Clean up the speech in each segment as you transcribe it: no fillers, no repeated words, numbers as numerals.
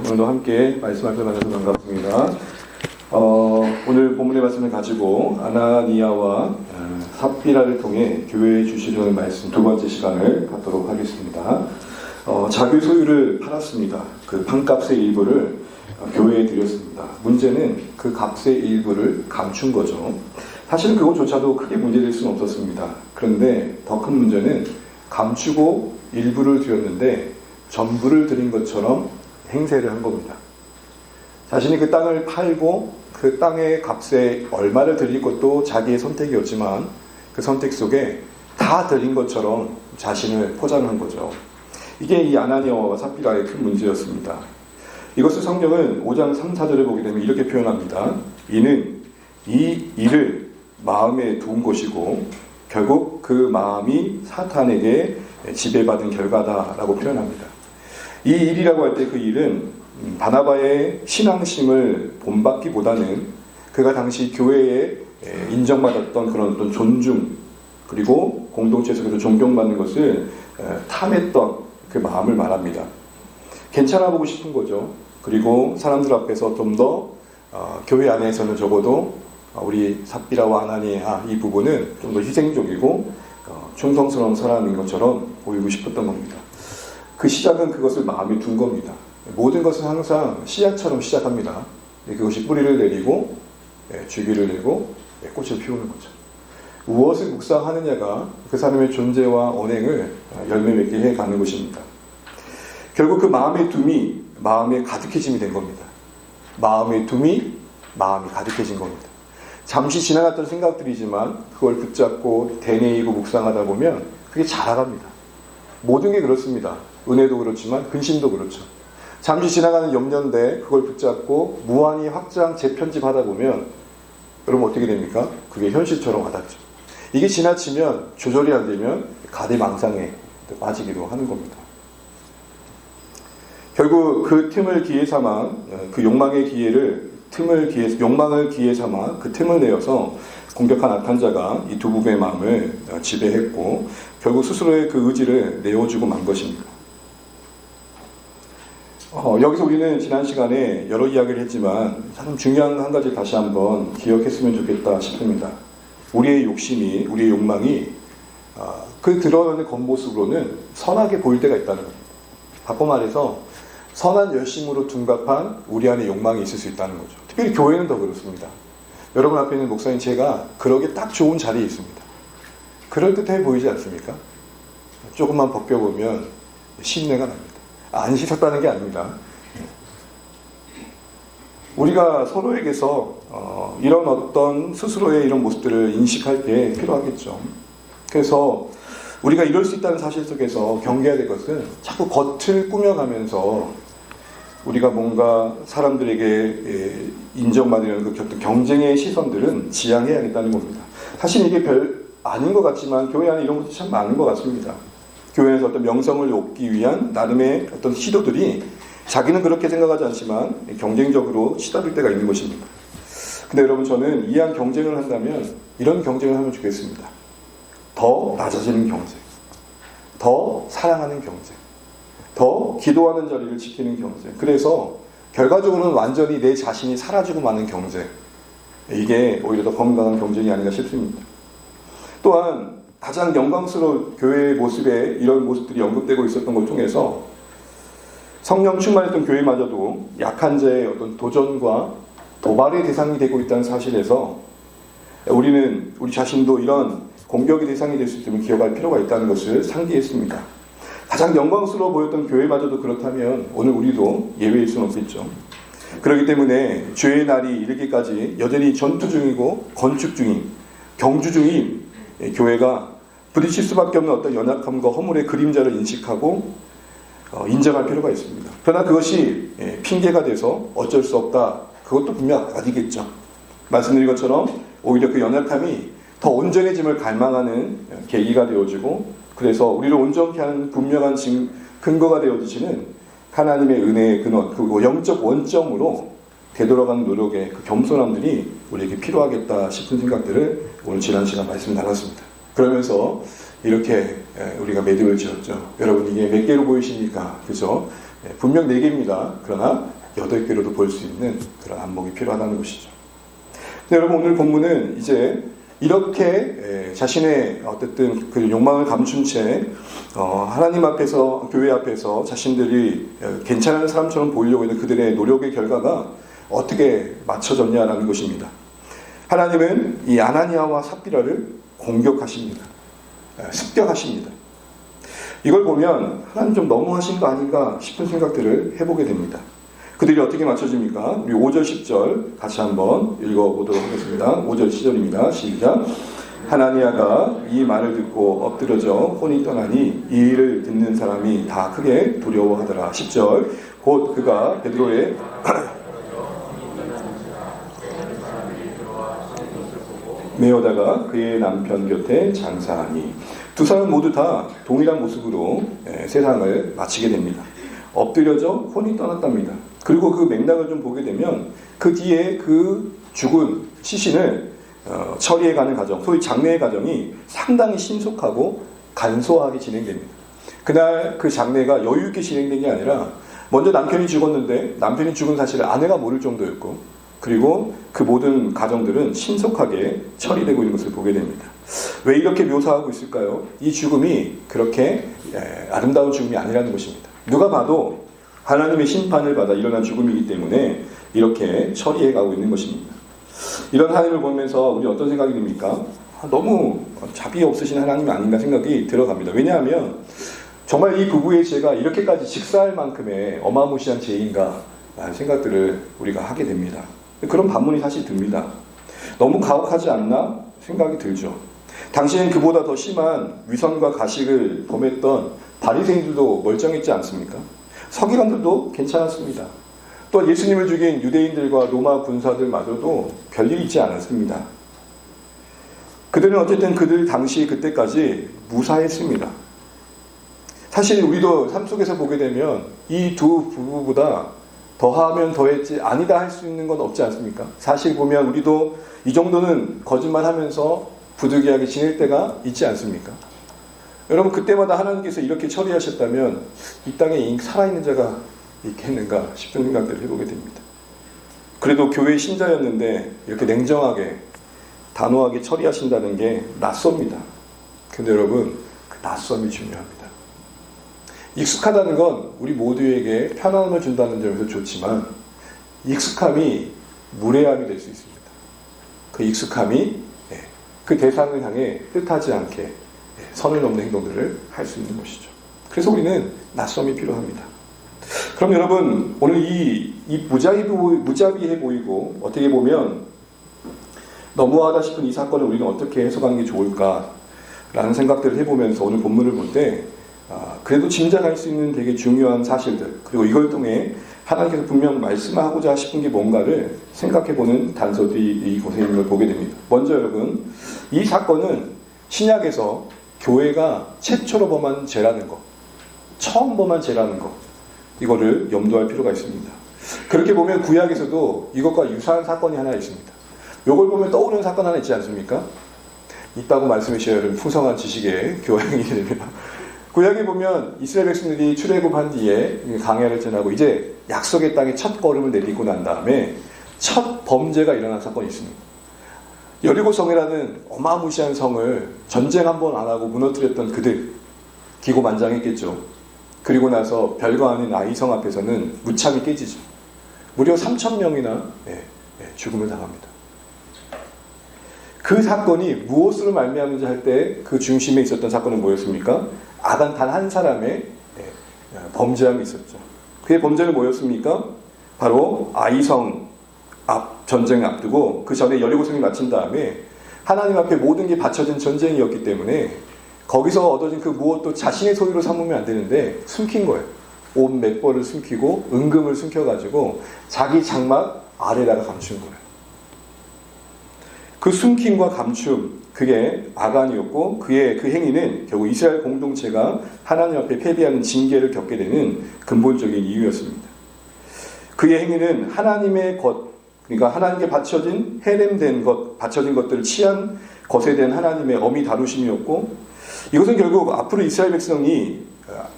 오늘도 함께 말씀할 때 만나서 반갑습니다. 오늘 본문의 말씀을 가지고 아나니아와 삽비라를 통해 교회에 주시려는 말씀 두 번째 시간을 갖도록 하겠습니다. 자기 소유를 팔았습니다. 그 판값의 일부를 교회에 드렸습니다. 문제는 그 값의 일부를 감춘 거죠. 사실은 그것조차도 크게 문제될 수는 없었습니다. 그런데 더 큰 문제는 감추고 일부를 드렸는데 전부를 드린 것처럼 행세를 한 겁니다. 자신이 그 땅을 팔고 그 땅의 값에 얼마를 드릴 것도 자기의 선택이었지만 그 선택 속에 다 드린 것처럼 자신을 포장한 거죠. 이게 이 아나니아와 삽비라의 큰 문제였습니다. 이것을 성경은 5장 3, 4절에 보게 되면 이렇게 표현합니다. 이는 이 일을 마음에 둔 것이고 결국 그 마음이 사탄에게 지배받은 결과다라고 표현합니다. 이 일이라고 할 때 그 일은 바나바의 신앙심을 본받기보다는 그가 당시 교회에 인정받았던 그런 어떤 존중 그리고 공동체 속에서 존경받는 것을 탐했던 그 마음을 말합니다. 괜찮아 보고 싶은 거죠. 그리고 사람들 앞에서 좀 더 교회 안에서는 적어도 우리 삽비라와 아나니아 이 부분은 좀 더 희생적이고 충성스러운 사람인 것처럼 보이고 싶었던 겁니다. 그 시작은 그것을 마음에 둔 겁니다. 모든 것은 항상 씨앗처럼 시작합니다. 그것이 뿌리를 내리고 줄기를 내고 꽃을 피우는 거죠. 무엇을 묵상하느냐가 그 사람의 존재와 언행을 열매 맺게 해가는 것입니다. 결국 그 마음의 둠이 마음에 가득해짐이 된 겁니다. 마음의 둠이 마음이 가득해진 겁니다. 잠시 지나갔던 생각들이지만 그걸 붙잡고 되뇌이고 묵상하다 보면 그게 자라갑니다. 모든 게 그렇습니다. 은혜도 그렇지만 근심도 그렇죠. 잠시 지나가는 염려인데 그걸 붙잡고 무한히 확장 재편집하다 보면 여러분 어떻게 됩니까? 그게 현실처럼 와닿죠. 이게 지나치면 조절이 안 되면 가대망상에 빠지기도 하는 겁니다. 결국 그 틈을 기회 삼아 그 욕망의 욕망을 기회 삼아 그 틈을 내어서 공격한 악한자가 이 두 부부의 마음을 지배했고 결국 스스로의 그 의지를 내어주고 만 것입니다. 여기서 우리는 지난 시간에 여러 이야기를 했지만 참 중요한 한 가지 다시 한번 기억했으면 좋겠다 싶습니다. 우리의 욕심이, 우리의 욕망이 그 드러나는 겉모습으로는 선하게 보일 때가 있다는 겁니다. 바꿔 말해서 선한 열심으로 둔갑한 우리 안에 욕망이 있을 수 있다는 거죠. 특별히 교회는 더 그렇습니다. 여러분 앞에 있는 목사님 제가 그러기 딱 좋은 자리에 있습니다. 그럴듯해 보이지 않습니까? 조금만 벗겨보면 신내가 납니다. 안 씻었다는 게 아닙니다. 우리가 서로에게서 이런 어떤 스스로의 이런 모습들을 인식할 때 필요하겠죠. 그래서 우리가 이럴 수 있다는 사실 속에서 경계해야 될 것은 자꾸 겉을 꾸며가면서 우리가 뭔가 사람들에게 인정받으려는 그 경쟁의 시선들은 지양해야겠다는 겁니다. 사실 이게 별 아닌 것 같지만 교회 안에 이런 것도 참 많은 것 같습니다. 교회에서 어떤 명성을 얻기 위한 나름의 어떤 시도들이 자기는 그렇게 생각하지 않지만 경쟁적으로 치닫을 때가 있는 것입니다. 근데 여러분 저는 이한 경쟁을 한다면 이런 경쟁을 하면 좋겠습니다. 더 낮아지는 경쟁, 더 사랑하는 경쟁, 더 기도하는 자리를 지키는 경쟁. 그래서 결과적으로는 완전히 내 자신이 사라지고 마는 경쟁. 이게 오히려 더 건강한 경쟁이 아닌가 싶습니다. 또한 가장 영광스러운 교회의 모습에 이런 모습들이 언급되고 있었던 걸 통해서 성령 충만했던 교회마저도 약한 자의 어떤 도전과 도발의 대상이 되고 있다는 사실에서 우리는 우리 자신도 이런 공격의 대상이 될 수 있음을 기억할 필요가 있다는 것을 상기했습니다. 가장 영광스러워 보였던 교회마저도 그렇다면 오늘 우리도 예외일 수는 없겠죠. 그렇기 때문에 주의 날이 이르기까지 여전히 전투 중이고 건축 중인 경주 중인 교회가 부딪힐 수밖에 없는 어떤 연약함과 허물의 그림자를 인식하고 인정할 필요가 있습니다. 그러나 그것이 핑계가 돼서 어쩔 수 없다. 그것도 분명 아니겠죠. 말씀드린 것처럼 오히려 그 연약함이 더 온전해짐을 갈망하는 계기가 되어지고 그래서 우리를 온전케 하는 분명한 근거가 되어지시는 하나님의 은혜의 근원, 그 영적 원점으로 되돌아가는 노력의 그 겸손함들이 우리에게 필요하겠다 싶은 생각들을 오늘 지난 시간 말씀 나눴습니다. 그러면서 이렇게 우리가 매듭을 지었죠. 여러분 이게 몇 개로 보이십니까? 그죠? 분명 4개입니다. 그러나 8개로도 볼 수 있는 그런 안목이 필요하다는 것이죠. 여러분, 오늘 본문은 이제 이렇게 자신의 어쨌든 그 욕망을 감춘 채 하나님 앞에서, 교회 앞에서 자신들이 괜찮은 사람처럼 보이려고 했던 그들의 노력의 결과가 어떻게 맞춰졌냐라는 것입니다. 하나님은 이 아나니아와 삽비라를 공격하십니다. 습격하십니다. 이걸 보면 하나님 좀 너무하신 거 아닌가 싶은 생각들을 해보게 됩니다. 그들이 어떻게 맞춰집니까? 우리 5절 10절 같이 한번 읽어보도록 하겠습니다. 5절 10절입니다. 시작. 하나니아가 이 말을 듣고 엎드려져 혼이 떠나니 이 일을 듣는 사람이 다 크게 두려워하더라. 10절. 곧 그가 베드로의 메어다가 그의 남편 곁에 장사하니, 두 사람 모두 다 동일한 모습으로 세상을 마치게 됩니다. 엎드려져 혼이 떠났답니다. 그리고 그 맥락을 좀 보게 되면 그 뒤에 그 죽은 시신을 처리해가는 과정, 소위 장례의 과정이 상당히 신속하고 간소하게 진행됩니다. 그날 그 장례가 여유 있게 진행된 게 아니라 먼저 남편이 죽었는데 남편이 죽은 사실을 아내가 모를 정도였고, 그리고 그 모든 과정들은 신속하게 처리되고 있는 것을 보게 됩니다. 왜 이렇게 묘사하고 있을까요? 이 죽음이 그렇게 아름다운 죽음이 아니라는 것입니다. 누가 봐도 하나님의 심판을 받아 일어난 죽음이기 때문에 이렇게 처리해가고 있는 것입니다. 이런 하나님을 보면서 우리 어떤 생각이 듭니까? 너무 자비 없으신 하나님이 아닌가 생각이 들어갑니다. 왜냐하면 정말 이 부부의 죄가 이렇게까지 직사할 만큼의 어마무시한 죄인가 라는 생각들을 우리가 하게 됩니다. 그런 반문이 사실 듭니다. 너무 가혹하지 않나 생각이 들죠. 당시엔 그보다 더 심한 위선과 가식을 범했던 바리새인들도 멀쩡했지 않습니까? 서기관들도 괜찮았습니다. 또 예수님을 죽인 유대인들과 로마 군사들마저도 별일이 있지 않았습니다. 그들은 어쨌든 그들 당시 그때까지 무사했습니다. 사실 우리도 삶 속에서 보게 되면 이 두 부부보다 더하면 더했지 아니다 할 수 있는 건 없지 않습니까? 사실 보면 우리도 이 정도는 거짓말하면서 부득이하게 지낼 때가 있지 않습니까? 여러분, 그때마다 하나님께서 이렇게 처리하셨다면 이 땅에 살아있는 자가 있겠는가 싶은 생각들을 해보게 됩니다. 그래도 교회 신자였는데 이렇게 냉정하게 단호하게 처리하신다는 게 낯섭니다. 근데 여러분, 그 낯섦이 중요합니다. 익숙하다는 건 우리 모두에게 편안함을 준다는 점에서 좋지만 익숙함이 무례함이 될 수 있습니다. 그 익숙함이 그 대상을 향해 뜻하지 않게 선을 넘는 행동들을 할 수 있는 것이죠. 그래서 우리는 낯섦이 필요합니다. 그럼 여러분, 오늘 이 무자비해 보이고 어떻게 보면 너무하다 싶은 이 사건을 우리는 어떻게 해석하는 게 좋을까라는 생각들을 해보면서 오늘 본문을 볼 때 그래도 짐작할 수 있는 되게 중요한 사실들, 그리고 이걸 통해 하나님께서 분명 말씀하고자 싶은 게 뭔가를 생각해보는 단서들이 이곳에 있는 걸 보게 됩니다. 먼저 여러분, 이 사건은 신약에서 교회가 최초로 범한 죄라는 것, 처음 범한 죄라는 것, 이거를 염두할 필요가 있습니다. 그렇게 보면 구약에서도 이것과 유사한 사건이 하나 있습니다. 이걸 보면 떠오르는 사건 하나 있지 않습니까? 있다고 말씀해 주셔야 여러분 풍성한 지식의 교양이 됩니다. 구약에 보면 이스라엘 백성들이 출애굽한 뒤에 광야를 지나고 이제 약속의 땅에 첫 걸음을 내딛고 난 다음에 첫 범죄가 일어난 사건이 있습니다. 여리고성이라는 어마무시한 성을 전쟁 한 번 안 하고 무너뜨렸던 그들, 기고만장했겠죠. 그리고 나서 별거 아닌 아이성 앞에서는 무참히 깨지죠. 무려 3,000명이나 죽음을 당합니다. 그 사건이 무엇으로 말미암는지 할 때 그 중심에 있었던 사건은 뭐였습니까? 아간 단 한 사람의 범죄함이 있었죠. 그의 범죄는 뭐였습니까? 바로 아이성 앞 전쟁을 앞두고 그 전에 여리고성이 마친 다음에 하나님 앞에 모든 게 바쳐진 전쟁이었기 때문에 거기서 얻어진 그 무엇도 자신의 소유로 삼으면 안 되는데 숨긴 거예요. 옷 몇 벌을 숨기고 은금을 숨겨가지고 자기 장막 아래다가 감춘 거예요. 그 숨김과 감춤, 그게 아간이었고 그의 그 행위는 결국 이스라엘 공동체가 하나님 앞에 패배하는 징계를 겪게 되는 근본적인 이유였습니다. 그의 행위는 하나님의 것, 그러니까 하나님께 바쳐진 해렘된 것, 바쳐진 것들을 취한 것에 대한 하나님의 엄히 다루심이었고, 이것은 결국 앞으로 이스라엘 백성이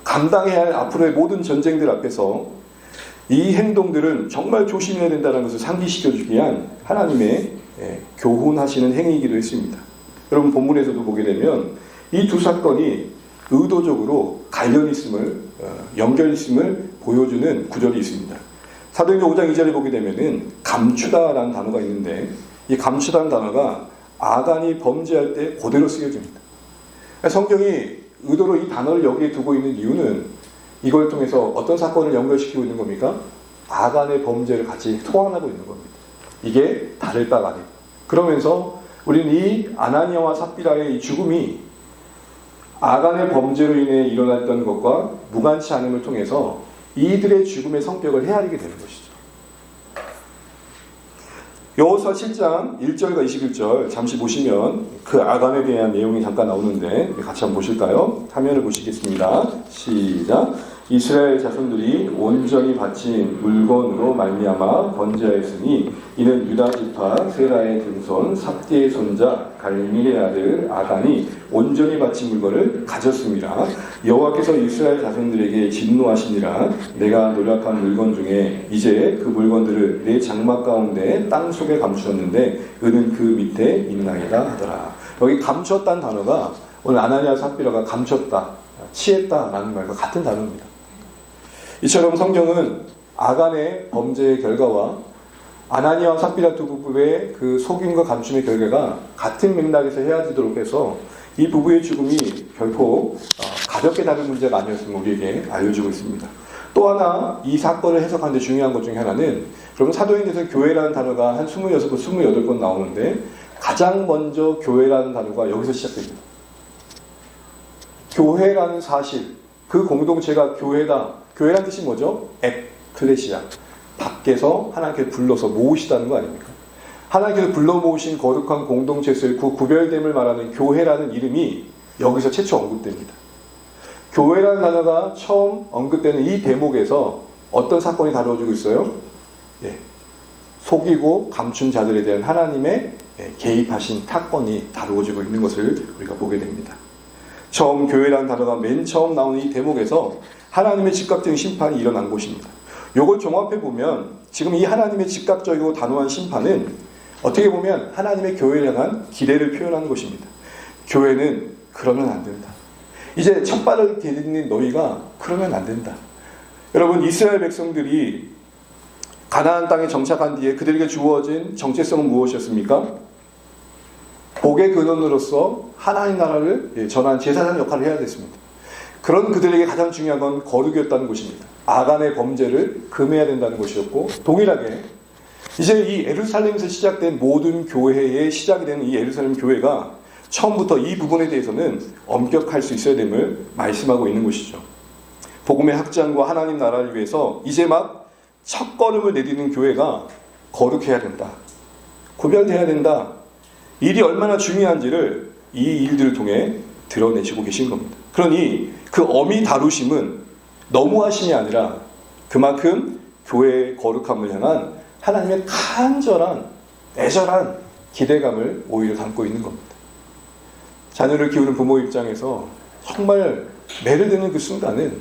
감당해야 할 앞으로의 모든 전쟁들 앞에서 이 행동들은 정말 조심해야 된다는 것을 상기시켜주기 위한 하나님의 교훈하시는 행위이기도 했습니다. 여러분 본문에서도 보게 되면 이 두 사건이 의도적으로 관련이 있음을, 연결이 있음을 보여주는 구절이 있습니다. 사도행전 5장 2절에 보게 되면은 감추다라는 단어가 있는데 이 감추다는 단어가 아간이 범죄할 때 그대로 쓰여집니다. 성경이 의도로 이 단어를 여기에 두고 있는 이유는 이걸 통해서 어떤 사건을 연결시키고 있는 겁니까? 아간의 범죄를 같이 소환하고 있는 겁니다. 이게 다를 바가 아니고. 그러면서 우리는 이 아나니아와 삽비라의 이 죽음이 아간의 범죄로 인해 일어났던 것과 무관치 않음을 통해서 이들의 죽음의 성격을 헤아리게 되는 것이죠. 여호수아 7장 1절과 21절 잠시 보시면 그 아간에 대한 내용이 잠깐 나오는데 같이 한번 보실까요? 화면을 보시겠습니다. 시작. 이스라엘 자손들이 온전히 바친 물건으로 말미암아 번제하였으니 이는 유다 지파 세라의 등손 삽디의 손자 갈미의 아들 아간이 온전히 바친 물건을 가졌습니다. 여호와께서 이스라엘 자손들에게 진노하시니라. 내가 노력한 물건 중에 이제 그 물건들을 내 장막 가운데 땅 속에 감추었는데 그는 그 밑에 있나이다 하더라. 여기 감추었다는 단어가 오늘 아나니아 삽비라가 감췄다, 취했다라는 말과 같은 단어입니다. 이처럼 성경은 아간의 범죄의 결과와 아나니아와 삽비라 두 부부의 그 속임과 감춤의 결과가 같은 맥락에서 헤어지도록 해서 이 부부의 죽음이 결코 가볍게 다른 문제가 아니었음을 우리에게 알려주고 있습니다. 또 하나 이 사건을 해석하는 데 중요한 것 중에 하나는 여러분 사도행전에서 교회라는 단어가 한 26번, 28번 나오는데 가장 먼저 교회라는 단어가 여기서 시작됩니다. 교회라는 사실, 그 공동체가 교회다. 교회란 뜻이 뭐죠? 에클레시아. 밖에서 하나님께서 불러서 모으시다는 거 아닙니까? 하나님께서 불러 모으신 거룩한 공동체에서의 그 구별됨을 말하는 교회라는 이름이 여기서 최초 언급됩니다. 교회라는 단어가 처음 언급되는 이 대목에서 어떤 사건이 다루어지고 있어요? 속이고 감춘 자들에 대한 하나님의 개입하신 사건이 다루어지고 있는 것을 우리가 보게 됩니다. 처음 교회라는 단어가 맨 처음 나오는 이 대목에서 하나님의 즉각적인 심판이 일어난 곳입니다. 이걸 종합해보면 지금 이 하나님의 즉각적이고 단호한 심판은 어떻게 보면 하나님의 교회를 향한 기대를 표현하는 것입니다. 교회는 그러면 안 된다. 이제 첫 발을 디디는 너희가 그러면 안 된다. 여러분 이스라엘 백성들이 가나안 땅에 정착한 뒤에 그들에게 주어진 정체성은 무엇이었습니까? 복의 근원으로서 하나님 나라를 전하는 제사장 역할을 해야 됐습니다. 그런 그들에게 가장 중요한 건 거룩이었다는 것입니다. 아간의 범죄를 금해야 된다는 것이었고 동일하게 이제 이 예루살렘에서 시작된 모든 교회의 시작이 되는 이 예루살렘 교회가 처음부터 이 부분에 대해서는 엄격할 수 있어야 됨을 말씀하고 있는 것이죠. 복음의 확장과 하나님 나라를 위해서 이제 막 첫걸음을 내딛는 교회가 거룩해야 된다. 구별돼야 된다. 일이 얼마나 중요한지를 이 일들을 통해 드러내시고 계신 겁니다. 그러니 그 엄히 다루심은 너무하심이 아니라 그만큼 교회의 거룩함을 향한 하나님의 간절한 애절한 기대감을 오히려 담고 있는 겁니다. 자녀를 키우는 부모 입장에서 정말 매를 드는 그 순간은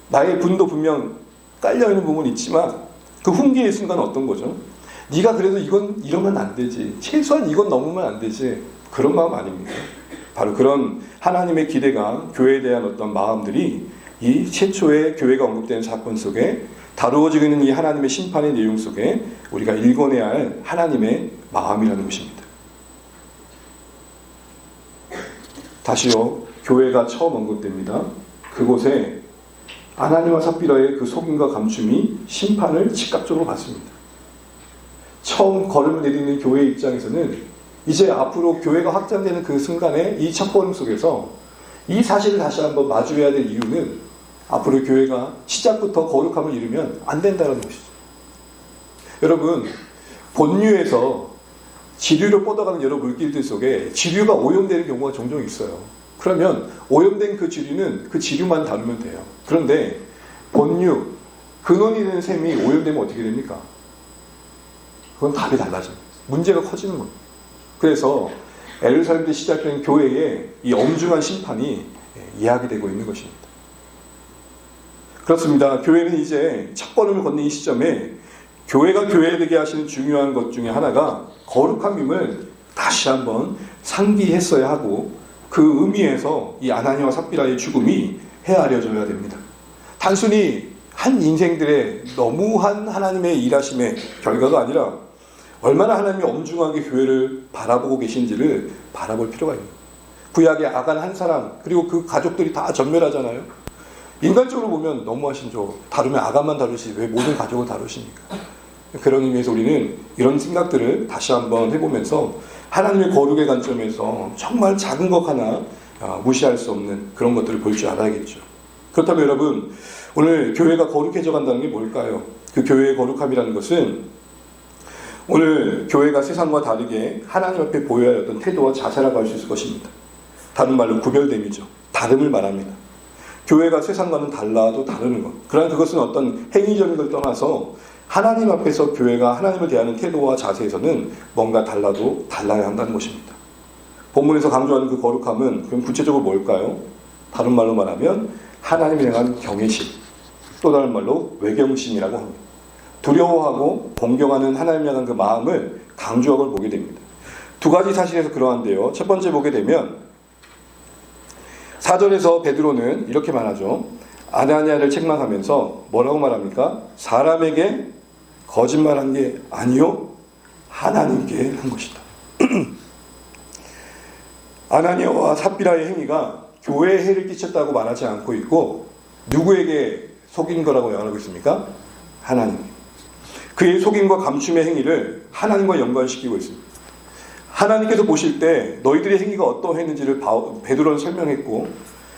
나의 분도 분명 깔려있는 부분이 있지만 그 훈계의 순간은 어떤 거죠? 네가 그래도 이건 이러면 안 되지. 최소한 이건 넘으면 안 되지. 그런 마음 아닙니까? 바로 그런 하나님의 기대가 교회에 대한 어떤 마음들이 이 최초의 교회가 언급되는 사건 속에 다루어지고 있는 이 하나님의 심판의 내용 속에 우리가 읽어내야 할 하나님의 마음이라는 것입니다. 다시요. 교회가 처음 언급됩니다. 그곳에 아나니아와 삽비라의 그 속임과 감춤이 심판을 즉각적으로 받습니다. 처음 걸음을 내딛는 교회 입장에서는 이제 앞으로 교회가 확장되는 그 순간에 이 첫걸음 속에서 이 사실을 다시 한번 마주해야 될 이유는 앞으로 교회가 시작부터 거룩함을 이루면 안 된다는 것이죠. 여러분 본류에서 지류로 뻗어가는 여러 물길들 속에 지류가 오염되는 경우가 종종 있어요. 그러면 오염된 그 지류는 그 지류만 다루면 돼요. 그런데 본류, 근원이 되는 셈이 오염되면 어떻게 됩니까? 그건 답이 달라져요. 문제가 커지는 겁니다. 그래서 예루살렘에 시작된 교회의 이 엄중한 심판이 이야기되고 있는 것입니다. 그렇습니다. 교회는 이제 첫걸음을 걷는 이 시점에 교회가 교회되게 하시는 중요한 것 중에 하나가 거룩함임을 다시 한번 상기했어야 하고, 그 의미에서 이 아나니아와 삽비라의 죽음이 헤아려져야 됩니다. 단순히 한 인생들의 너무한 하나님의 일하심의 결과가 아니라 얼마나 하나님이 엄중하게 교회를 바라보고 계신지를 바라볼 필요가 있습니다. 구약의 아간 한 사람, 그리고 그 가족들이 다 전멸하잖아요. 인간적으로 보면 너무하신죠. 다루면 아간만 다루시지 왜 모든 가족을 다루십니까? 그런 의미에서 우리는 이런 생각들을 다시 한번 해보면서 하나님의 거룩의 관점에서 정말 작은 것 하나 무시할 수 없는 그런 것들을 볼 줄 알아야겠죠. 그렇다면 여러분, 오늘 교회가 거룩해져 간다는 게 뭘까요? 그 교회의 거룩함이라는 것은 오늘 교회가 세상과 다르게 하나님 앞에 보여야 할 어떤 태도와 자세라고 할 수 있을 것입니다. 다른 말로 구별됨이죠. 다름을 말합니다. 교회가 세상과는 달라도 다르는 것. 그러나 그것은 어떤 행위적인 걸 떠나서 하나님 앞에서 교회가 하나님을 대하는 태도와 자세에서는 뭔가 달라도 달라야 한다는 것입니다. 본문에서 강조하는 그 거룩함은 그럼 구체적으로 뭘까요? 다른 말로 말하면 하나님에 대한 경외심, 또 다른 말로 외경심이라고 합니다. 두려워하고 공경하는 하나님에 대한 그 마음을 강조하고 보게 됩니다. 두 가지 사실에서 그러한데요. 첫 번째 보게 되면 4절에서 베드로는 이렇게 말하죠. 아나니아를 책망하면서 뭐라고 말합니까? 사람에게 거짓말한 게 아니요 하나님께 한 것이다. 아나니아와 삽비라의 행위가 교회에 해를 끼쳤다고 말하지 않고 있고, 누구에게 속인 거라고 말하고 있습니까? 하나님. 그의 속임과 감춤의 행위를 하나님과 연관시키고 있습니다. 하나님께서 보실 때 너희들의 행위가 어떠했는지를 베드로는 설명했고,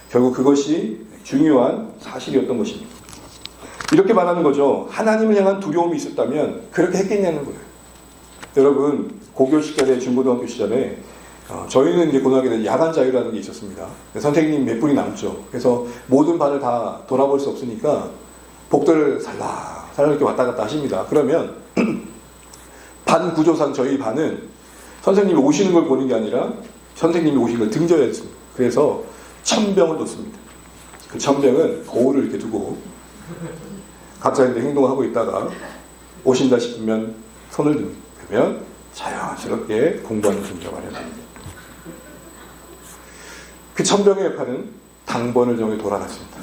결국 그것이 중요한 사실이었던 것입니다. 이렇게 말하는 거죠. 하나님을 향한 두려움이 있었다면 그렇게 했겠냐는 거예요. 여러분, 고교 시절에, 중고등학교 시절에 저희는 이제 고등학교에 야간 자유라는 게 있었습니다. 선생님 몇 분이 남죠. 그래서 모든 반을 다 돌아볼 수 없으니까 복도를 살랑살랑 이렇게 왔다 갔다 하십니다. 그러면 반 구조상 저희 반은 선생님이 오시는 걸 보는 게 아니라 선생님이 오신 걸 등져야 했습니다. 그래서 천병을 뒀습니다. 그 천병은 거울을 이렇게 두고 각자 이제 행동을 하고 있다가 오신다 싶으면 손을 듭니다. 그러면 자연스럽게 공부하는 준비가 마련됩니다. 그 천병의 역할은 당번을 정해 돌아갔습니다.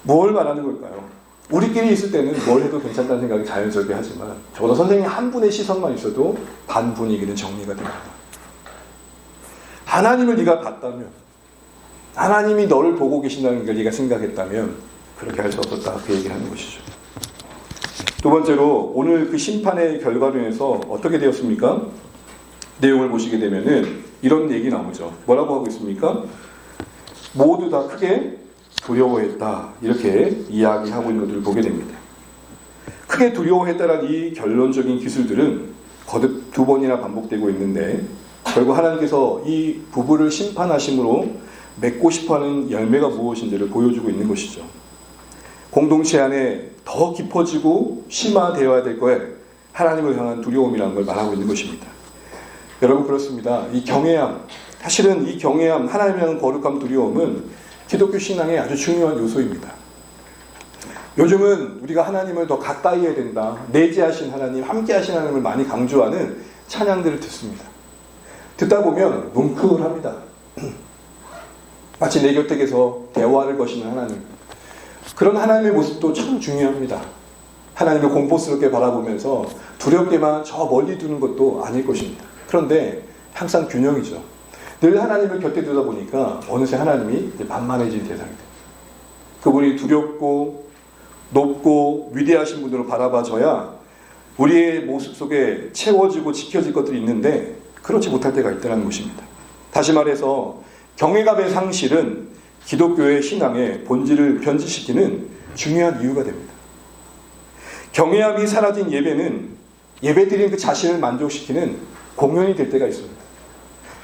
뭘 말하는 걸까요? 우리끼리 있을 때는 뭘 해도 괜찮다는 생각이 자연스럽게 하지만 적어도 선생님 한 분의 시선만 있어도 반 분위기는 정리가 됩니다. 하나님을 네가 봤다면, 하나님이 너를 보고 계신다는 걸 네가 생각했다면 그렇게 할 수 없었다, 그 얘기를 하는 것이죠. 두 번째로 오늘 그 심판의 결과로 인해서 어떻게 되었습니까? 내용을 보시게 되면은 이런 얘기 나오죠. 뭐라고 하고 있습니까? 모두 다 크게 두려워했다, 이렇게 이야기하고 있는 것들을 보게 됩니다. 크게 두려워했다라는 이 결론적인 기술들은 거듭 두 번이나 반복되고 있는데, 결국 하나님께서 이 부부를 심판하심으로 맺고 싶어하는 열매가 무엇인지를 보여주고 있는 것이죠. 공동체 안에 더 깊어지고 심화되어야 될 거에 하나님을 향한 두려움이라는 걸 말하고 있는 것입니다. 여러분, 그렇습니다. 이 경외함, 사실은 이 경외함, 하나님을 향한 거룩함, 두려움은 기독교 신앙의 아주 중요한 요소입니다. 요즘은 우리가 하나님을 더 가까이 해야 된다, 내재하신 하나님, 함께하신 하나님을 많이 강조하는 찬양들을 듣습니다. 듣다 보면 뭉클합니다. 마치 내 곁에 계서 대화를 거시는 하나님, 그런 하나님의 모습도 참 중요합니다. 하나님을 공포스럽게 바라보면서 두렵게만 저 멀리 두는 것도 아닐 것입니다. 그런데 항상 균형이죠. 늘 하나님을 곁에 두다 보니까 어느새 하나님이 만만해진 대상이 됩니다. 그분이 두렵고 높고 위대하신 분으로 바라봐져야 우리의 모습 속에 채워지고 지켜질 것들이 있는데 그렇지 못할 때가 있다는 것입니다. 다시 말해서 경외감의 상실은 기독교의 신앙의 본질을 변질시키는 중요한 이유가 됩니다. 경외함이 사라진 예배는 예배드린 그 자신을 만족시키는 공연이 될 때가 있습니다.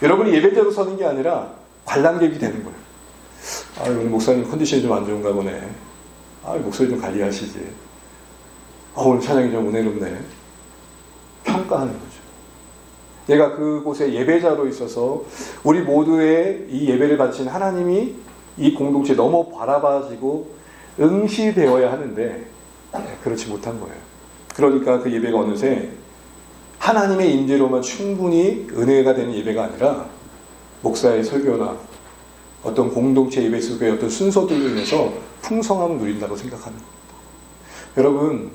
여러분이 예배자로 서는 게 아니라 관람객이 되는 거예요. 아, 오늘 목사님 컨디션이 좀 안 좋은가 보네. 아, 목소리 좀 관리하시지. 아, 오늘 찬양이 좀 은혜롭네. 평가하는 거죠. 내가 그곳에 예배자로 있어서 우리 모두의 이 예배를 바친 하나님이 이 공동체에 너무 바라봐지고 응시되어야 하는데 그렇지 못한 거예요. 그러니까 그 예배가 어느새 하나님의 임재로만 충분히 은혜가 되는 예배가 아니라 목사의 설교나 어떤 공동체 예배 속의 어떤 순서들로 인해서 풍성함을 누린다고 생각하는 겁니다. 여러분,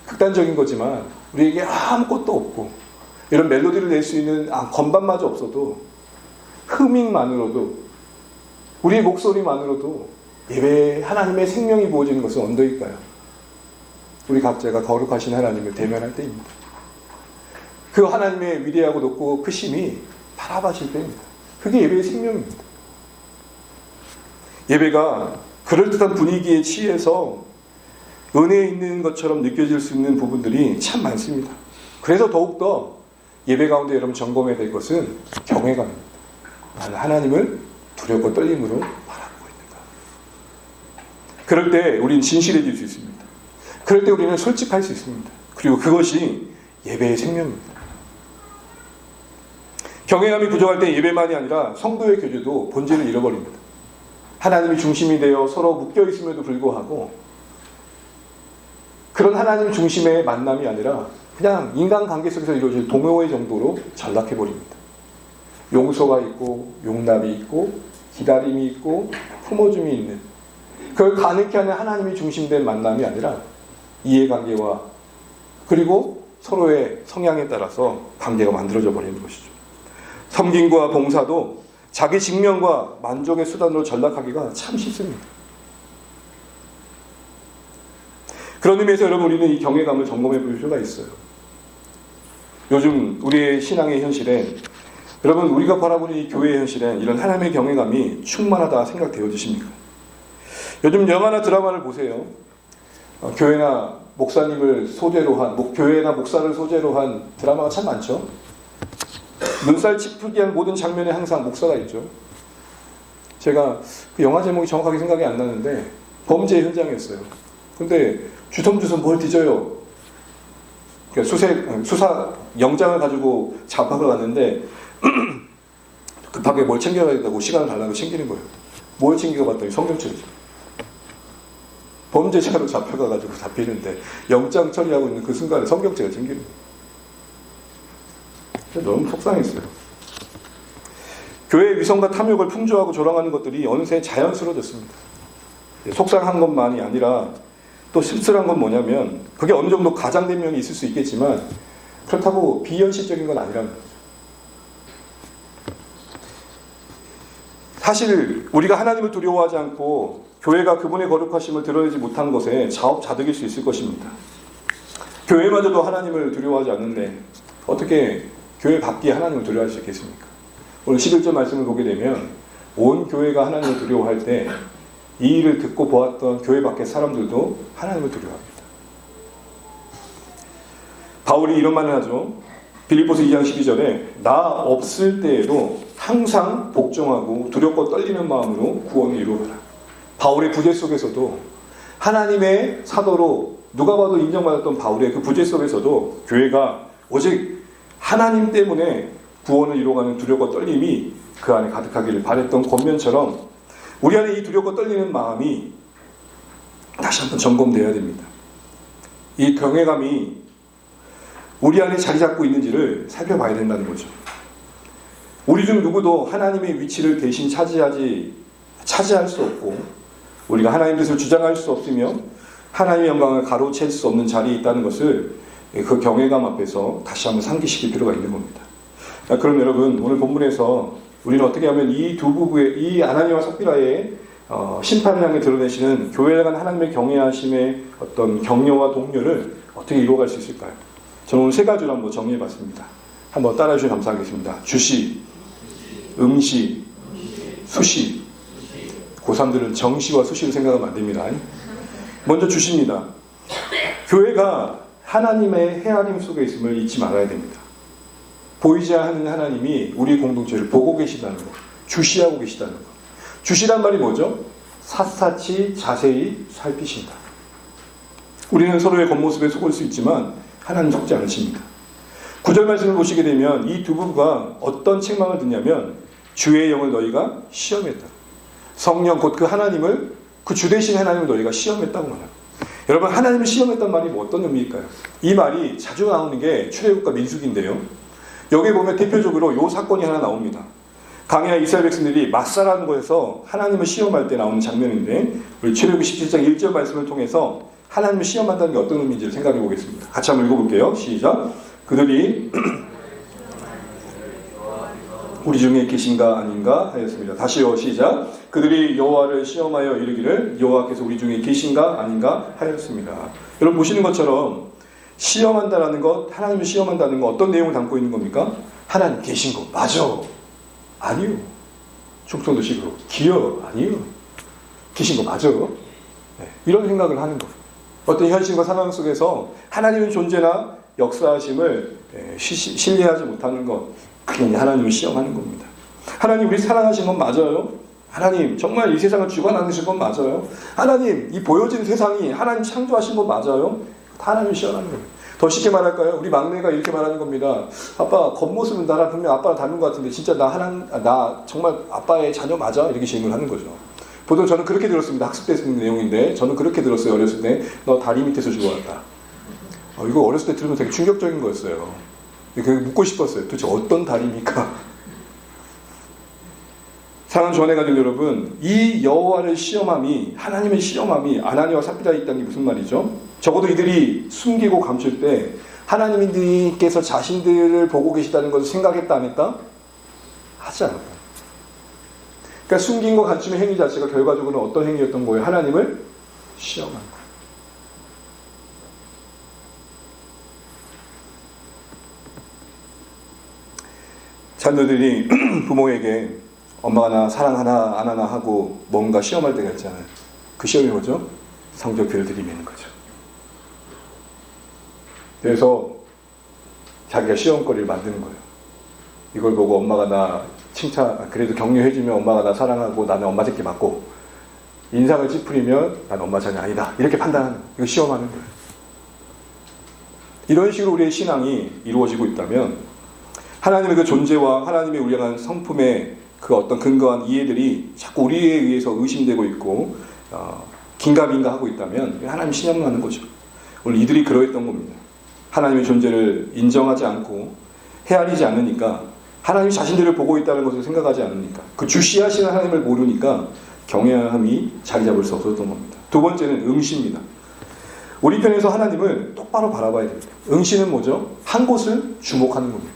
극단적인 거지만 우리에게 아무것도 없고 이런 멜로디를 낼 수 있는 건반마저 없어도 흐밍만으로도 우리의 목소리만으로도 예배에 하나님의 생명이 부어지는 것은 언제일까요? 우리 각자가 거룩하신 하나님을 대면할 때입니다. 그 하나님의 위대하고 높고 크심이 바라봐질 때입니다. 그게 예배의 생명입니다. 예배가 그럴듯한 분위기에 취해서 은혜 있는 것처럼 느껴질 수 있는 부분들이 참 많습니다. 그래서 더욱더 예배 가운데 여러분 점검해야 될 것은 경외감입니다. 나는 하나님을 두렵고 떨림으로 바라보고 있는가. 그럴 때 우리는 진실해질 수 있습니다. 그럴 때 우리는 솔직할 수 있습니다. 그리고 그것이 예배의 생명입니다. 경외감이 부족할 때 예배만이 아니라 성도의 교제도 본질을 잃어버립니다. 하나님이 중심이 되어 서로 묶여 있음에도 불구하고 그런 하나님 중심의 만남이 아니라 그냥 인간관계 속에서 이루어질 동요의 정도로 전락해버립니다. 용서가 있고 용납이 있고 기다림이 있고 품어줌이 있는 그걸 가능케 하는 하나님이 중심된 만남이 아니라 이해관계와 그리고 서로의 성향에 따라서 관계가 만들어져 버리는 것이죠. 섬김과 봉사도 자기 직면과 만족의 수단으로 전락하기가 참 쉽습니다. 그런 의미에서 여러분 우리는 이 경외감을 점검해 볼 필요가 있어요. 요즘 우리의 신앙의 현실에 여러분 우리가 바라보는 이 교회의 현실에 이런 하나님의 경외감이 충만하다 생각되어지십니까? 요즘 영화나 드라마를 보세요. 교회나 목사님을 소재로 한 교회나 목사를 소재로 한 드라마가 참 많죠. 눈살 찌푸리게 한 모든 장면에 항상 목사가 있죠. 제가 그 영화 제목이 정확하게 생각이 안 나는데 범죄 현장이었어요. 근데 주섬주섬 뭘 뒤져요. 그러니까 수사 영장을 가지고 잡아가 갔는데 급하게 뭘 챙겨가야 된다고 시간을 달라고 챙기는 거예요. 뭘 챙기고 봤더니 성경책이죠. 범죄자로 잡혀가가지고 잡히는데 영장 처리하고 있는 그 순간에 성경책을 챙기는 거예요. 너무 속상했어요. 교회의 위선과 탐욕을 풍조하고 조롱하는 것들이 어느새 자연스러워졌습니다. 속상한 것만이 아니라 또 씁쓸한 건 뭐냐면 그게 어느 정도 가장된 면이 있을 수 있겠지만 그렇다고 비현실적인 건 아니라는 거죠. 사실 우리가 하나님을 두려워하지 않고 교회가 그분의 거룩하심을 드러내지 못한 것에 자업자득일 수 있을 것입니다. 교회마저도 하나님을 두려워하지 않는데 어떻게 교회 밖에 하나님을 두려워할 수 있겠습니까? 오늘 11절 말씀을 보게 되면 온 교회가 하나님을 두려워할 때 이 일을 듣고 보았던 교회 밖의 사람들도 하나님을 두려워합니다. 바울이 이런 말을 하죠. 빌립보서 2장 12절에 나 없을 때에도 항상 복종하고 두렵고 떨리는 마음으로 구원을 이루어라. 바울의 부재 속에서도 하나님의 사도로 누가 봐도 인정받았던 바울의 그 부재 속에서도 교회가 오직 하나님 때문에 구원을 이루어가는 두렵고 떨림이 그 안에 가득하기를 바랬던 권면처럼 우리 안에 이 두렵고 떨리는 마음이 다시 한번 점검되어야 됩니다. 이 경외감이 우리 안에 자리 잡고 있는지를 살펴봐야 된다는 거죠. 우리 중 누구도 하나님의 위치를 대신 차지할 수 없고 우리가 하나님 뜻을 주장할 수 없으며 하나님의 영광을 가로챌 수 없는 자리에 있다는 것을 그 경외감 앞에서 다시 한번 상기시킬 필요가 있는 겁니다. 그럼 여러분 오늘 본문에서 우리는 어떻게 하면 이 두 부부의 이 아나니와 삽비라의 심판을 향해 드러내시는 교회에 간 하나님의 경외하심의 어떤 격려와 동료를 어떻게 이루어갈 수 있을까요? 저는 오늘 세 가지로 한번 정리해봤습니다. 한번 따라해 주시면 감사하겠습니다. 주시, 음시, 수시. 고3들은 정시와 수시를 생각하면 안 됩니다. 먼저 주시입니다. 교회가 하나님의 헤아림 속에 있음을 잊지 말아야 됩니다. 보이지 않는 하나님이 우리 공동체를 보고 계시다는 것, 주시하고 계시다는 것. 주시란 말이 뭐죠? 샅샅이 자세히 살피신다. 우리는 서로의 겉모습에 속을 수 있지만 하나님 속지 않으십니다. 9절 말씀을 보시게 되면 이 두 부부가 어떤 책망을 듣냐면 주의 영을 너희가 시험했다. 성령 곧 그 하나님을, 그 주되신 하나님을 너희가 시험했다고 말합니다. 여러분, 하나님을 시험했단 말이 뭐 어떤 의미일까요? 이 말이 자주 나오는 게 출애굽과 민수기인데요. 여기 보면 대표적으로 이 사건이 하나 나옵니다. 광야 이스라엘 백성들이 맞사라는 곳에서 하나님을 시험할 때 나오는 장면인데, 우리 출애굽기 17장 1절 말씀을 통해서 하나님을 시험한다는 게 어떤 의미인지를 생각해 보겠습니다. 같이 한번 읽어볼게요. 시작. 그들이 우리 중에 계신가 아닌가 하였습니다. 다시요. 시작. 그들이 여호와를 시험하여 이르기를 여호와께서 우리 중에 계신가 아닌가 하였습니다. 여러분 보시는 것처럼 시험한다라는 것, 하나님을 시험한다는 것 어떤 내용을 담고 있는 겁니까? 하나님 계신 거 맞아. 아니요. 충청도식으로 기여 아니요. 계신 거 맞아. 네, 이런 생각을 하는 거예요. 어떤 현실과 상황 속에서 하나님의 존재나 역사하심을 신뢰하지 못하는 것, 그게 하나님을 시험하는 겁니다. 하나님 우리 사랑하신 건 맞아요? 하나님 정말 이 세상을 주관 않으신 건 맞아요? 하나님 이 보여진 세상이 하나님 창조하신 건 맞아요? 하나님을 시험하는 거예요. 더 쉽게 말할까요? 우리 막내가 이렇게 말하는 겁니다. 아빠 겉모습은 나랑 분명 아빠랑 닮은 것 같은데 진짜 나 정말 아빠의 자녀 맞아? 이렇게 질문을 하는 거죠. 보통 저는 그렇게 들었습니다. 학습 때 쓰는 내용인데 저는 그렇게 들었어요. 어렸을 때 너 다리 밑에서 죽어왔다. 이거 어렸을 때 들으면 되게 충격적인 거였어요. 묻고 싶었어요. 도대체 어떤 다리입니까? 사랑하는 주안의 가족 여러분, 이 여호와를 시험함이, 하나님의 시험함이 아나니아와 삽비라에 있다는 게 무슨 말이죠? 적어도 이들이 숨기고 감출 때 하나님께서 자신들을 보고 계시다는 것을 생각했다 안 했다? 하지 않았다. 그러니까 숨김과 감춤의 행위 자체가 결과적으로 어떤 행위였던 거예요? 하나님을 시험한 거예요. 자녀들이 부모에게 엄마가 나 사랑하나 안 하나 하고 뭔가 시험할 때가 있잖아요. 그 시험이 뭐죠? 성적표를 들이미는 거죠. 그래서 자기가 시험거리를 만드는 거예요. 이걸 보고 엄마가 나 그래도 격려해주면 엄마가 나 사랑하고 나는 엄마 새끼 맞고, 인상을 찌푸리면 난 엄마 자녀 아니다. 이렇게 판단하는 거예요. 이거 시험하는 거예요. 이런 식으로 우리의 신앙이 이루어지고 있다면 하나님의 그 존재와 하나님의 우리에 관한 성품의 그 어떤 근거한 이해들이 자꾸 우리에 의해서 의심되고 있고 긴가민가 하고 있다면 하나님 신앙하는 거죠. 오늘 이들이 그러했던 겁니다. 하나님의 존재를 인정하지 않고 헤아리지 않으니까, 하나님 자신들을 보고 있다는 것을 생각하지 않으니까, 그 주시하시는 하나님을 모르니까 경외함이 자리 잡을 수 없었던 겁니다. 두 번째는 응시입니다. 우리 편에서 하나님을 똑바로 바라봐야 됩니다. 응시는 뭐죠? 한 곳을 주목하는 겁니다.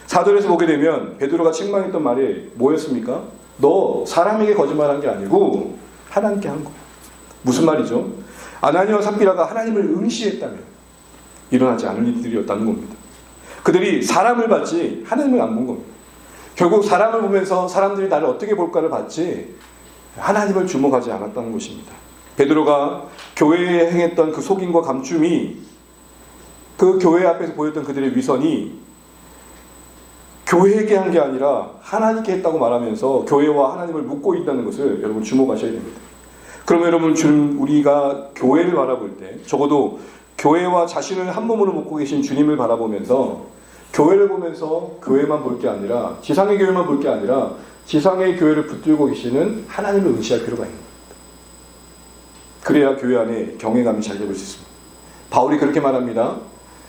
4절에서 보게 되면 베드로가 책망했던 말이 뭐였습니까? 너 사람에게 거짓말한 게 아니고 하나님께 한 거야. 무슨 말이죠? 아나니아와 삽비라가 하나님을 응시했다면 일어나지 않을 일들이었다는 겁니다. 그들이 사람을 봤지 하나님을 안 본 겁니다. 결국 사람을 보면서 사람들이 나를 어떻게 볼까를 봤지 하나님을 주목하지 않았다는 것입니다. 베드로가 교회에 행했던 그 속임과 감춤이, 그 교회 앞에서 보였던 그들의 위선이 교회에게 한 게 아니라 하나님께 했다고 말하면서 교회와 하나님을 묶고 있다는 것을 여러분 주목하셔야 됩니다. 그러면 여러분, 우리가 교회를 바라볼 때 적어도 교회와 자신을 한 몸으로 묶고 계신 주님을 바라보면서 교회를 보면서 교회만 볼 게 아니라, 지상의 교회만 볼 게 아니라 지상의 교회를 붙들고 계시는 하나님을 응시할 필요가 있는 겁니다. 그래야 교회 안에 경외감이 잘 잡을 수 있습니다. 바울이 그렇게 말합니다.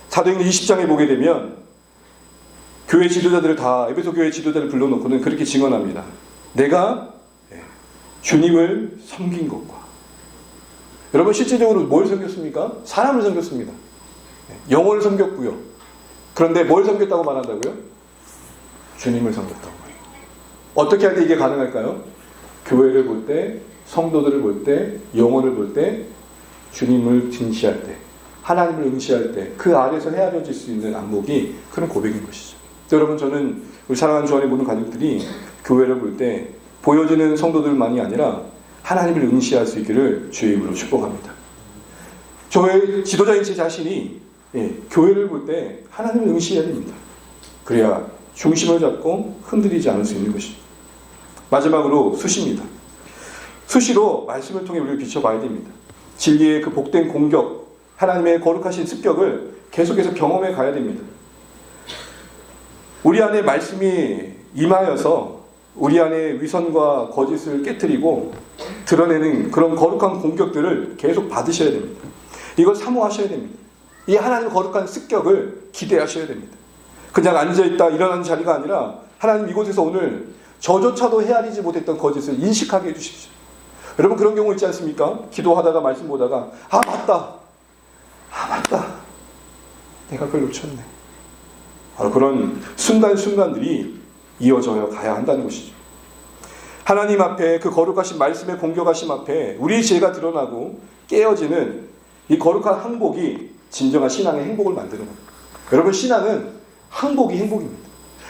사도행전 20장에 보게 되면 교회 지도자들을 다, 에베소 교회 지도자를 불러놓고는 그렇게 증언합니다. 내가 주님을 섬긴 것과. 여러분 실제적으로 뭘 섬겼습니까? 사람을 섬겼습니다. 영혼을 섬겼고요. 그런데 뭘 섬겼다고 말한다고요? 주님을 섬겼다고. 어떻게 할 때 이게 가능할까요? 교회를 볼 때, 성도들을 볼 때, 영혼을 볼 때, 주님을 증시할 때, 하나님을 응시할 때, 그 아래서 헤아려질 수 있는 안목이 그런 고백인 것이죠. 여러분, 저는 우리 사랑하는 주안의 모든 가족들이 교회를 볼 때 보여지는 성도들만이 아니라 하나님을 응시할 수 있기를 주의 이름으로 축복합니다. 저의 지도자인 제 자신이 교회를 볼 때 하나님을 응시해야 됩니다. 그래야 중심을 잡고 흔들리지 않을 수 있는 것입니다. 마지막으로 수시입니다. 수시로 말씀을 통해 우리를 비춰봐야 됩니다. 진리의 그 복된 공격, 하나님의 거룩하신 습격을 계속해서 경험해 가야 됩니다. 우리 안에 말씀이 임하여서 우리 안에 위선과 거짓을 깨트리고 드러내는 그런 거룩한 공격들을 계속 받으셔야 됩니다. 이걸 사모하셔야 됩니다. 이 하나님의 거룩한 습격을 기대하셔야 됩니다. 그냥 앉아있다 일어나는 자리가 아니라 하나님 이곳에서 오늘 저조차도 헤아리지 못했던 거짓을 인식하게 해주십시오. 여러분 그런 경우 있지 않습니까? 기도하다가 말씀 보다가 맞다 내가 그걸 놓쳤네. 바로 그런 순간순간들이 이어져 가야 한다는 것이죠. 하나님 앞에 그 거룩하신 말씀의 공격하심 앞에 우리의 죄가 드러나고 깨어지는 이 거룩한 항복이 진정한 신앙의 행복을 만드는 겁니다. 여러분 신앙은 항복이 행복입니다.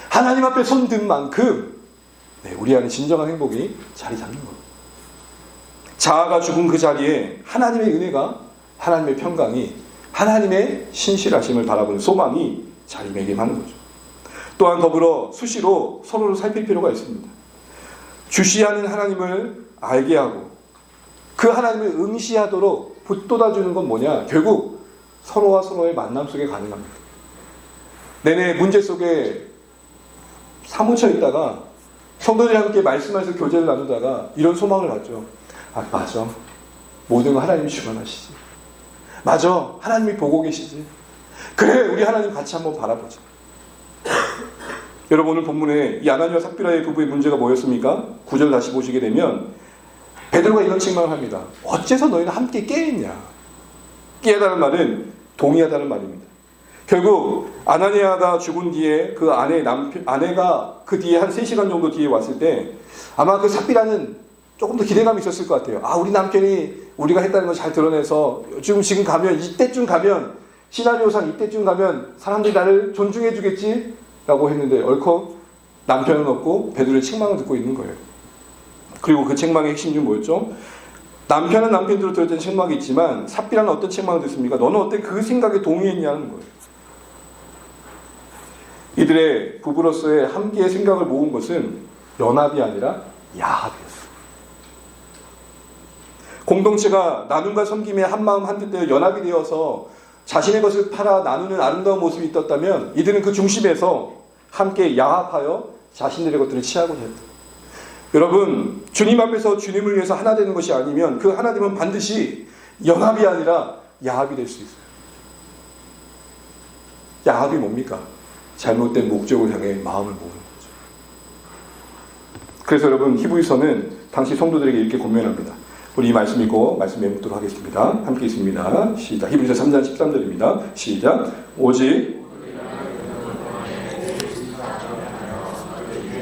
하나님 앞에 손든 만큼 우리 안에 진정한 행복이 자리 잡는 겁니다. 자아가 죽은 그 자리에 하나님의 은혜가, 하나님의 평강이, 하나님의 신실하심을 바라보는 소망이 자리매김하는 거죠. 또한 더불어 수시로 서로를 살필 필요가 있습니다. 주시하는 하나님을 알게 하고 그 하나님을 응시하도록 붙돋아주는 건 뭐냐? 결국 서로와 서로의 만남 속에 가능합니다. 내내 문제 속에 사무쳐 있다가 성도들과 함께 말씀하면서 교제를 나누다가 이런 소망을 갖죠. 맞아. 모든 건 하나님이 주관하시지. 맞아. 하나님이 보고 계시지. 그래, 우리 하나님 같이 한번 바라보자. 여러분 오늘 본문에 이 아나니와 삽비라의 부부의 문제가 뭐였습니까? 9절 다시 보시게 되면 베드로가 이런 책망을 합니다. 어째서 너희는 함께 깨있냐? 깨다는 말은 동의하다는 말입니다. 결국 아나니아가 죽은 뒤에 그 아내가 그 뒤에 한 3시간 정도 뒤에 왔을 때 아마 그 삽비라는 조금 더 기대감이 있었을 것 같아요. 우리 남편이 우리가 했다는 걸 잘 드러내서 지금 가면 이때쯤 가면 시나리오상 이때쯤 가면 사람들이 나를 존중해 주겠지? 라고 했는데 얼컥 남편은 없고 베드로의 책망을 듣고 있는 거예요. 그리고 그 책망의 핵심이 뭐였죠? 남편은 남편대로 들었던 책망이 있지만 삽비라는 어떤 책망을 듣습니까? 너는 어때 그 생각에 동의했냐는 거예요. 이들의 부부로서의 함께의 생각을 모은 것은 연합이 아니라 야합이었어요. 공동체가 나눔과 섬김에 한마음 한뜻 되어 연합이 되어서 자신의 것을 팔아 나누는 아름다운 모습이 있었다면 이들은 그 중심에서 함께 야합하여 자신들의 것들을 취하고자 했다. 여러분 주님 앞에서 주님을 위해서 하나 되는 것이 아니면 그 하나됨은 반드시 연합이 아니라 야합이 될 수 있어요. 야합이 뭡니까? 잘못된 목적을 향해 마음을 모으는 거죠. 그래서 여러분 히브리서는 당시 성도들에게 이렇게 권면합니다. 우리 이 말씀 읽고 말씀 맺도록 하겠습니다. 함께 있습니다. 시작. 히브리서 3장 13절입니다. 시작. 오직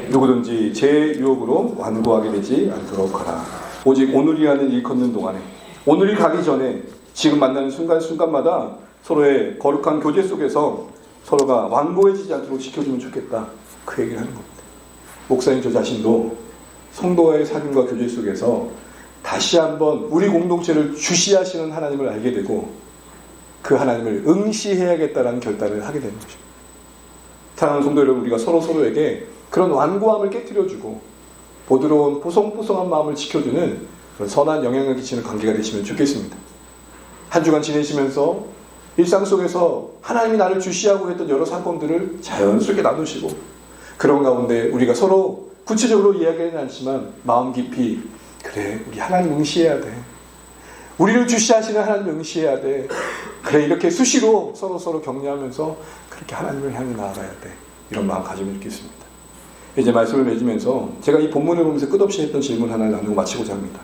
누구든지 제 유혹으로 완고하게 되지 않도록 하라. 오직 오늘이라는 일컫는 동안에 오늘이 가기 전에 지금 만나는 순간순간마다 서로의 거룩한 교제 속에서 서로가 완고해지지 않도록 지켜주면 좋겠다. 그 얘기를 하는 겁니다. 목사님 저 자신도 성도와의 사귐과 교제 속에서 다시 한번 우리 공동체를 주시하시는 하나님을 알게 되고 그 하나님을 응시해야겠다라는 결단을 하게 되는 것입니다. 사랑하는 성도 여러분, 우리가 서로에게 그런 완고함을 깨트려주고 보드러운 보송보송한 마음을 지켜주는 그런 선한 영향을 끼치는 관계가 되시면 좋겠습니다. 한 주간 지내시면서 일상 속에서 하나님이 나를 주시하고 했던 여러 사건들을 자연스럽게 나누시고 그런 가운데 우리가 서로 구체적으로 이야기하지는 않지만 마음 깊이 그래 우리 하나님 응시해야 돼. 우리를 주시하시는 하나님 응시해야 돼. 그래 이렇게 수시로 서로 격려하면서 그렇게 하나님을 향해 나아가야 돼. 이런 마음 가지면 좋겠습니다. 이제 말씀을 맺으면서 제가 이 본문을 보면서 끝없이 했던 질문 하나를 나누고 마치고자 합니다.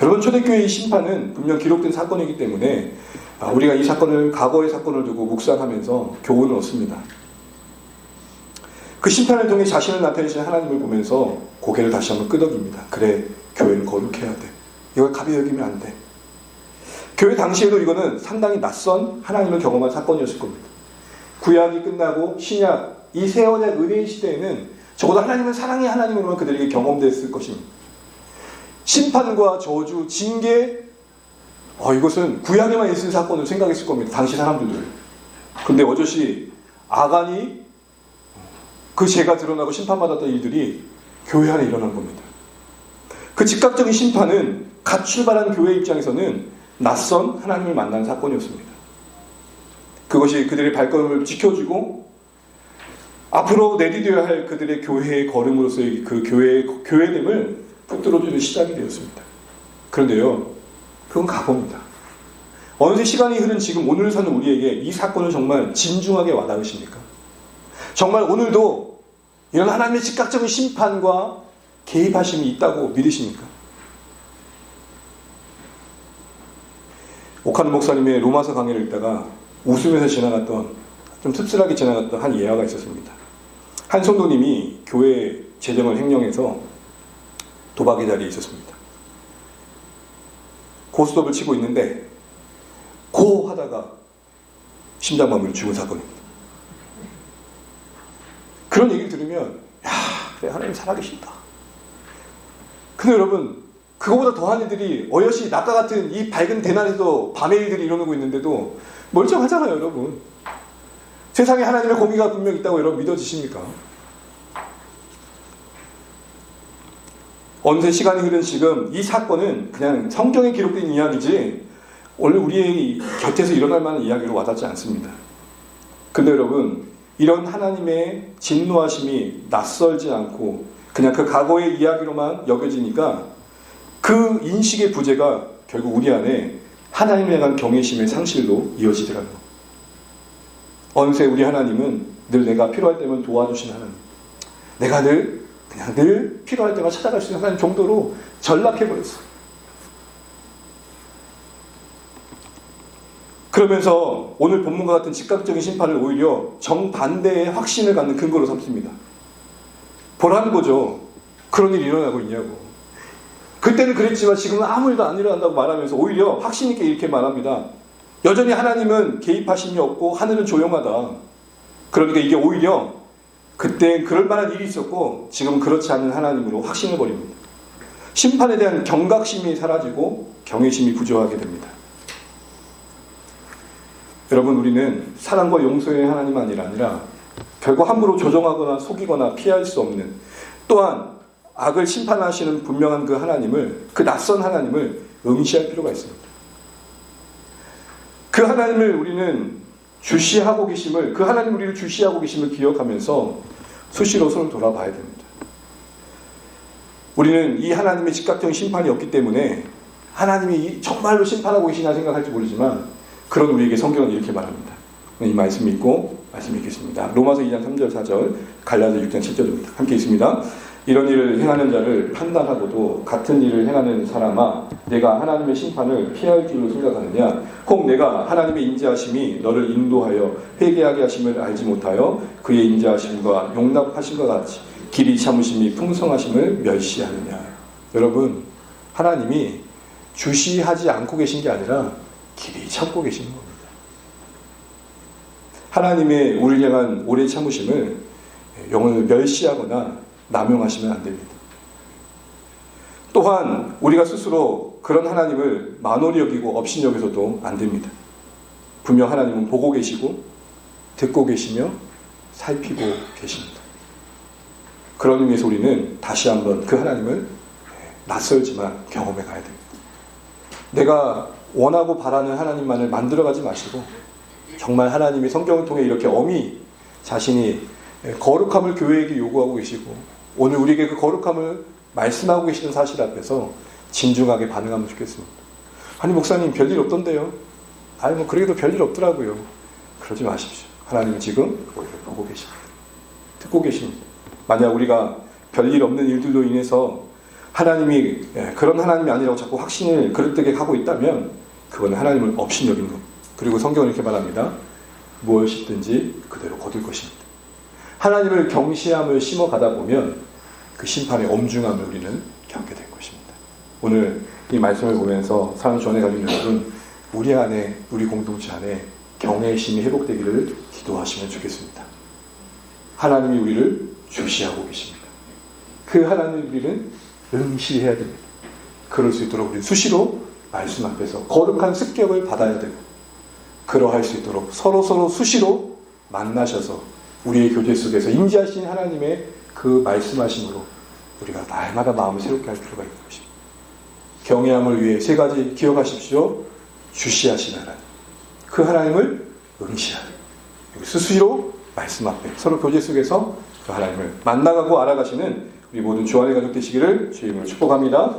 여러분 초대교회의 심판은 분명 기록된 사건이기 때문에 우리가 이 사건을 과거의 사건을 두고 묵상하면서 교훈을 얻습니다. 그 심판을 통해 자신을 나타내시는 하나님을 보면서 고개를 다시 한번 끄덕입니다. 그래 교회는 거룩해야 돼. 이걸 가벼이 여기면 안 돼. 교회 당시에도 이거는 상당히 낯선 하나님을 경험한 사건이었을 겁니다. 구약이 끝나고 신약 이 새 언약 은혜의 시대에는 적어도 하나님은 사랑의 하나님으로만 그들에게 경험됐을 것입니다. 심판과 저주, 징계 이것은 구약에만 있을 사건을 생각했을 겁니다. 당시 사람들도. 근데 어저씨 아간이 그 죄가 드러나고 심판받았던 일들이 교회 안에 일어난 겁니다. 그 즉각적인 심판은 갓 출발한 교회 입장에서는 낯선 하나님을 만난 사건이었습니다. 그것이 그들의 발걸음을 지켜주고 앞으로 내디뎌야 할 그들의 교회의 걸음으로서의 그 교회됨을 붙들어주는 시작이 되었습니다. 그런데요, 그건 과거입니다. 어느새 시간이 흐른 지금 오늘 사는 우리에게 이 사건은 정말 진중하게 와닿으십니까? 정말 오늘도 이런 하나님의 즉각적인 심판과 개입하심이 있다고 믿으십니까? 오카노 목사님의 로마서 강의를 읽다가 웃으면서 지나갔던, 좀 씁쓸하게 지나갔던 한 예화가 있었습니다. 한 성도님이 교회 재정을 횡령해서 도박의 자리에 있었습니다. 고스톱을 치고 있는데 고 하다가 심장마비로 죽은 사건입니다. 그런 얘기를 들으면 그래, 하나님 살아계신다. 근데 여러분, 그거보다 더한 일들이 어여시 낙과 같은 이 밝은 대낮에도 밤의 일들이 일어나고 있는데도 멀쩡하잖아요, 여러분. 세상에 하나님의 공의가 분명 있다고 여러분 믿어지십니까? 어느새 시간이 흐른 지금 이 사건은 그냥 성경에 기록된 이야기지 원래 우리의 곁에서 일어날 만한 이야기로 와닿지 않습니다. 근데 여러분, 이런 하나님의 진노하심이 낯설지 않고 그냥 그 과거의 이야기로만 여겨지니까 그 인식의 부재가 결국 우리 안에 하나님에 대한 경외심의 상실로 이어지더라고요. 어느새 우리 하나님은 늘 내가 필요할 때면 도와주시는 하나님, 내가 그냥 늘 필요할 때만 찾아갈 수 있는 하나님 정도로 전락해버렸어요. 그러면서 오늘 본문과 같은 즉각적인 심판을 오히려 정반대의 확신을 갖는 근거로 삼습니다. 보라는 거죠. 그런 일이 일어나고 있냐고. 그때는 그랬지만 지금은 아무 일도 안 일어난다고 말하면서 오히려 확신 있게 이렇게 말합니다. 여전히 하나님은 개입하심이 없고 하늘은 조용하다. 그러니까 이게 오히려 그때 그럴 만한 일이 있었고 지금은 그렇지 않은 하나님으로 확신을 버립니다. 심판에 대한 경각심이 사라지고 경외심이 부족하게 됩니다. 여러분, 우리는 사랑과 용서의 하나님만이 아니라 결국 함부로 조정하거나 속이거나 피할 수 없는, 또한 악을 심판하시는 분명한 그 하나님을, 그 낯선 하나님을 응시할 필요가 있습니다. 그 하나님을 우리는 주시하고 계심을, 그 하나님 우리를 주시하고 계심을 기억하면서 수시로 손을 돌아봐야 됩니다. 우리는 이 하나님의 즉각적인 심판이 없기 때문에 하나님이 정말로 심판하고 계시나 생각할지 모르지만 그런 우리에게 성경은 이렇게 말합니다. 이 말씀 읽고 말씀 읽겠습니다. 로마서 2장 3절 4절, 갈라디아 6장 7절입니다. 함께 읽습니다. 이런 일을 행하는 자를 판단하고도 같은 일을 행하는 사람아, 내가 하나님의 심판을 피할 줄로 생각하느냐? 혹 내가 하나님의 인자하심이 너를 인도하여 회개하게 하심을 알지 못하여 그의 인자하심과 용납하심과 같이 길이 참으심이 풍성하심을 멸시하느냐? 여러분, 하나님이 주시하지 않고 계신 게 아니라 길이 참고 계시는 겁니다. 하나님의 우리를 향한 오래 참으심을 영혼을 멸시하거나 남용하시면 안 됩니다. 또한 우리가 스스로 그런 하나님을 만홀히 여기고 업신 여겨서도 안 됩니다. 분명 하나님은 보고 계시고 듣고 계시며 살피고 계십니다. 그런 의미에서 우리는 다시 한번 그 하나님을 낯설지만 경험해 가야 됩니다. 내가 원하고 바라는 하나님만을 만들어가지 마시고 정말 하나님이 성경을 통해 이렇게 엄히 자신이 거룩함을 교회에게 요구하고 계시고 오늘 우리에게 그 거룩함을 말씀하고 계시는 사실 앞에서 진중하게 반응하면 좋겠습니다. 아니 목사님 별일 없던데요? 아니 뭐 그래도 별일 없더라고요. 그러지 마십시오. 하나님은 지금 그걸 보고 계십니다. 듣고 계십니다. 만약 우리가 별일 없는 일들로 인해서 하나님이 그런 하나님이 아니라고 자꾸 확신을 그릇되게 하고 있다면 그건 하나님을 업신여기는 겁니다. 그리고 성경은 이렇게 말합니다. 무엇이든지 그대로 거둘 것입니다. 하나님을 경시함을 심어가다 보면 그 심판의 엄중함을 우리는 겪게 될 것입니다. 오늘 이 말씀을 보면서 사랑을 전해가는 여러분, 우리 안에, 우리 공동체 안에 경외심이 회복되기를 기도하시면 좋겠습니다. 하나님이 우리를 주시하고 계십니다. 그 하나님을 우리는 응시해야 됩니다. 그럴 수 있도록 우리는 수시로 말씀 앞에서 거룩한 습격을 받아야 되고 그러할 수 있도록 서로 수시로 만나셔서 우리의 교제 속에서 임재하신 하나님의 그 말씀하심으로 우리가 날마다 마음을 새롭게 할 필요가 있는 것입니다. 경외함을 위해 세 가지 기억하십시오. 주시하신 하나님, 그 하나님을 응시하는, 수시로 말씀 앞에 서로 교제 속에서 그 하나님을 만나가고 알아가시는 우리 모든 주안의 가족 되시기를 주의 이름으로 축복합니다.